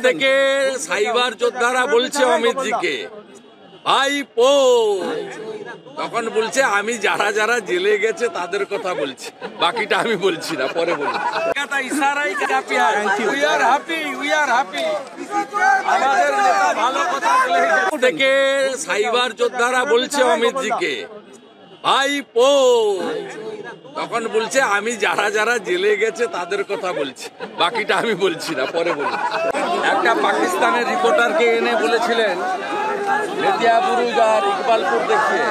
থেকে সাইবার যোদ্ধারা বলছে অমিতজিকে ভাইপো, তখন বলছে আমি যারা যারা জেলে গেছে তাদের কথা বলছি, বাকিটা আমি বলছি না, পরে বলছি। ইশারাই আমাদের নেতা ভালো কথা বলে থেকে সাইবার যোদ্ধারা বলছে অমিতজিকে ভাইপো, তখন বলছে আমি যারা যারা জেলে গেছে তাদের কথা বলছি, বাকিটা আমি বলছি না, পরে বলছি। একটা পাকিস্তানের রিপোর্টারকে এনে বলেছিলেন बेतिया बुरुज और इकबालपुर देखिए,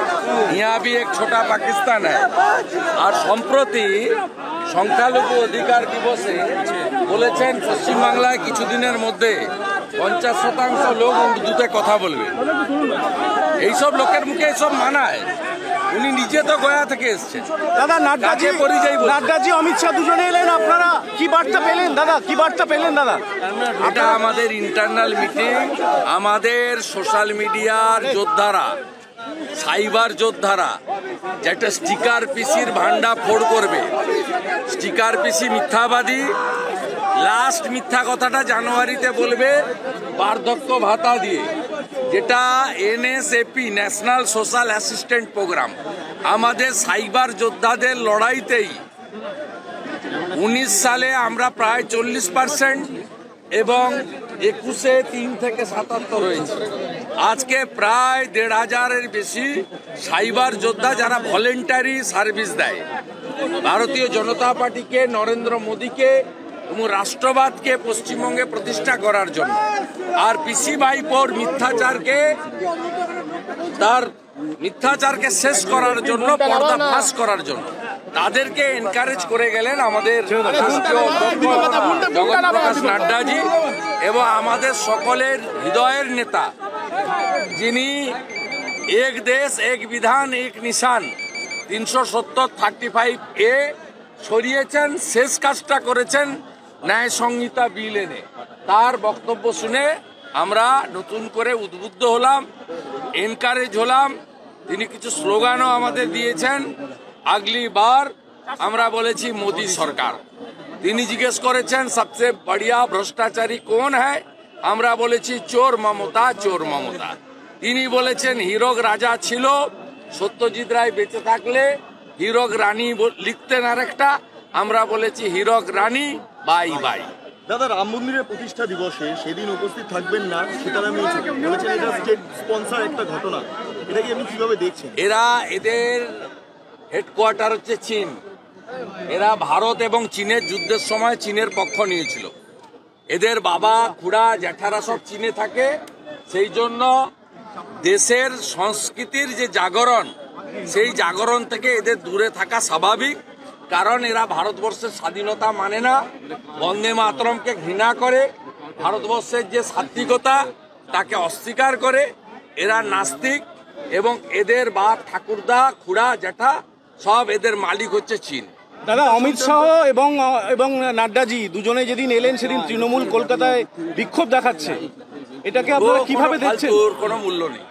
यहाँ भी एक छोटा पाकिस्तान है। और सम्प्रति संख्यालघु अधिकार दिवसे বলেছেন পশ্চিম বাংলায় কিছুদিনের মধ্যে 50% লোক উর্দুতে কথা বলবে। এইসব লোকের মুখে এইসব মানায়? উনি নিজে তো গয়া থেকে এসেছেন। দাদা নাড্ডাজি অমিত শাহ দুজনে এলেন, আপনারা কি বার্তা পেলেন দাদা? কি বার্তা পেলেন দাদা? এটা আমাদের ইন্টারনাল মিটিং। আমাদের সোশ্যাল মিডিয়ার যোদ্ধারা, সাইবার যোদ্ধারা যেটা স্টিকার পিসির ভান্ডা ফোড় করবে। স্টিকার পিসি মিথ্যাবাদী, লাস্ট মিথ্যা কথাটা জানুয়ারিতে বলবে বার্ধক্য ভাতা দিয়ে, যেটা NSAP national social assistant programme. আমাদের সাইবার যোদ্ধাদের লড়াইতেই 19 সালে আমরা প্রায় 40% এবং 21-এ 3 থেকে 77 হয়েছে। আজকে প্রায় 1500-এর বেশি সাইবার যোদ্ধা যারা ভলেন্টারি সার্ভিস দেয় ভারতীয় জনতা পার্টিকে, নরেন্দ্র মোদীকে এবং রাষ্ট্রবাদকে পশ্চিমবঙ্গে প্রতিষ্ঠা করার জন্য। আর পিসি ভাইপোর মিথ্যাচারকে শেষ করার জন্য, পর্দা ফাঁস করার জন্য তাদেরকে এনকারেজ করে গেলেন আমাদের জগৎ প্রকাশ নাড্ডাজি এবং আমাদের সকলের হৃদয়ের নেতা, যিনি এক দেশ এক বিধান এক নিশান 370(35)A সরিয়েছেন, শেষ কাজটা করেছেন ন্যায় সংহিতা বিল এনে। তার বক্তব্য শুনে আমরা নতুন করে উদ্বুদ্ধ হলাম, এনকারেজ হলাম। তিনি কিছু স্লোগানও আমাদের দিয়েছেন। আগলি বার আমরা বলেছি মোদী সরকার। তিনি জিজ্ঞেস করেছেন সবচেয়ে বড়িয়া ভ্রষ্টাচারী কোন হ্যায়, আমরা বলেছি চোর মমতা, চোর মমতা। তিনি বলেছেন হীরক রাজা ছিল, সত্যজিৎ রায় বেঁচে থাকলে হীরক রানী লিখতেন আরেকটা, আমরা বলেছি হীরক রানী বাই বাই। দাদা রাম মন্দিরের প্রতিষ্ঠা দিবসে সেদিন উপস্থিত থাকবেন না সীতারাম ইয়েচুরি বলেছেন এটা স্টেট স্পন্সর একটা ঘটনা, এটা কি আপনি কিভাবে দেখছেন? এদের হেডকোয়ার্টার হচ্ছে চীন। এরা ভারত এবং চীনের যুদ্ধের সময় চীনের পক্ষ নিয়েছিল। এদের বাবা খুড়া জ্যাঠারা সব চীনে থাকে। সেই জন্য দেশের সংস্কৃতির যে জাগরণ, সেই জাগরণ থেকে এদের দূরে থাকা স্বাভাবিক। কারণ এরা ভারতবর্ষের স্বাধীনতা মানে না, বন্দে মাতরমকে ঘৃণা করে, ভারতবর্ষের যে সাত্বিকতা তাকে অস্বীকার করে। এরা নাস্তিক এবং এদের বাপ ঠাকুরদা খুড়া জ্যাঠা সব এদের মালিক হচ্ছে চীন। দাদা অমিত শাহ এবং নাড্ডাজি দুজনে যেদিন এলেন সেদিন তৃণমূল কলকাতায় বিক্ষোভ দেখাচ্ছে, এটাকে আপনারা কিভাবে দেখছেন? ওর কোনো মূল্য নেই।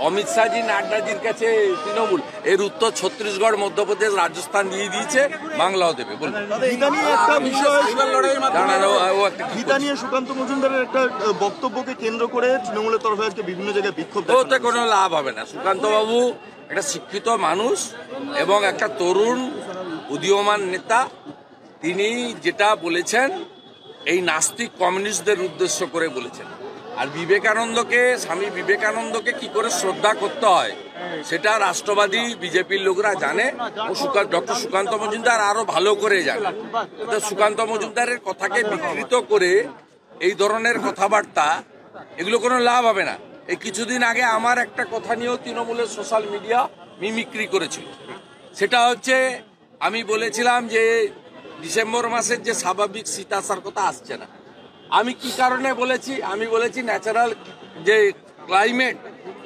অমিত শাহজি নাড্ডাজির কাছে তৃণমূল, এর উত্তর ছত্তিশগড়, মধ্যপ্রদেশ, রাজস্থান দিয়ে দিয়েছে, বাংলাও দেবে। সুকান্ত মজুমদারের একটা বক্তব্যকে কেন্দ্র করে তৃণমূলের তরফে আজকে বিভিন্ন জায়গায় বিক্ষোভ, ওতে কোনো লাভ হবে না। সুকান্ত বাবু একটা শিক্ষিত মানুষ এবং একটা তরুণ উদীয়মান নেতা। তিনি যেটা বলেছেন এই নাস্তিক কমিউনিস্টদের উদ্দেশ্য করে বলেছেন। আর বিবেকানন্দকে, স্বামী বিবেকানন্দকে কি করে শ্রদ্ধা করতে হয় সেটা রাষ্ট্রবাদী বিজেপির লোকরা জানে ও ডক্টর সুকান্ত মজুমদার আরো ভালো করে জানে। সুকান্ত মজুমদারের কথাকে বিকৃত করে এই ধরনের কথাবার্তা, এগুলো কোনো লাভ হবে না। এই কিছুদিন আগে আমার একটা কথা নিয়েও তৃণমূলের সোশ্যাল মিডিয়া মিমিক্রি করেছিল। সেটা হচ্ছে আমি বলেছিলাম যে ডিসেম্বর মাসের যে স্বাভাবিক শীত আসার কথা আসছে না। আমি কি কারণে বলেছি? আমি বলেছি ন্যাচারাল যে ক্লাইমেট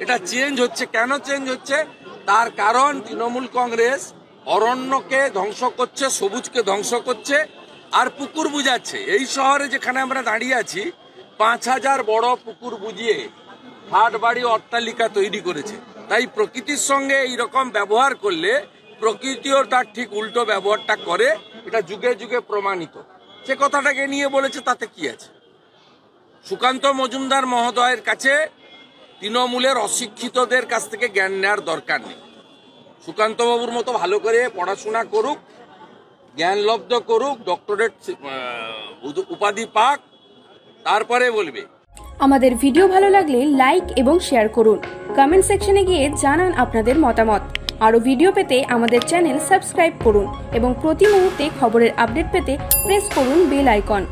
এটা চেঞ্জ হচ্ছে। কেন চেঞ্জ হচ্ছে? তার কারণ তৃণমূল কংগ্রেস অরণ্যকে ধ্বংস করছে, সবুজকে ধ্বংস করছে আর পুকুর বুঝাচ্ছে। এই শহরে যেখানে আমরা দাঁড়িয়ে আছি 5000 বড় পুকুর বুঝিয়ে হাট বাড়ি অট্টালিকা তৈরি করেছে। তাই প্রকৃতির সঙ্গে এইরকম ব্যবহার করলে প্রকৃতিও তার ঠিক উল্টো ব্যবহারটা করে, এটা যুগে যুগে প্রমাণিত। সে কথাটাকে নিয়ে বলেছে, তাতে কি আছে? সুকান্ত মজুমদার মহোদয়ের কাছে তৃণমূলের অশিক্ষিতদের কাছ থেকে জ্ঞান নেওয়ার দরকার নেই। সুকান্তবাবুর মতো ভালো করে পড়াশোনা করুক, জ্ঞানলব্ধ করুক, ডক্টরেট উপাধি পাক, তারপরে বলবে। আমাদের ভিডিও ভালো লাগলে লাইক এবং শেয়ার করুন। কমেন্ট সেকশনে গিয়ে জানান আপনাদের মতামত। আরও ভিডিও পেতে আমাদের চ্যানেল সাবস্ক্রাইব করুন এবং প্রতি মুহূর্তে খবরের আপডেট পেতে প্রেস করুন বেল আইকন।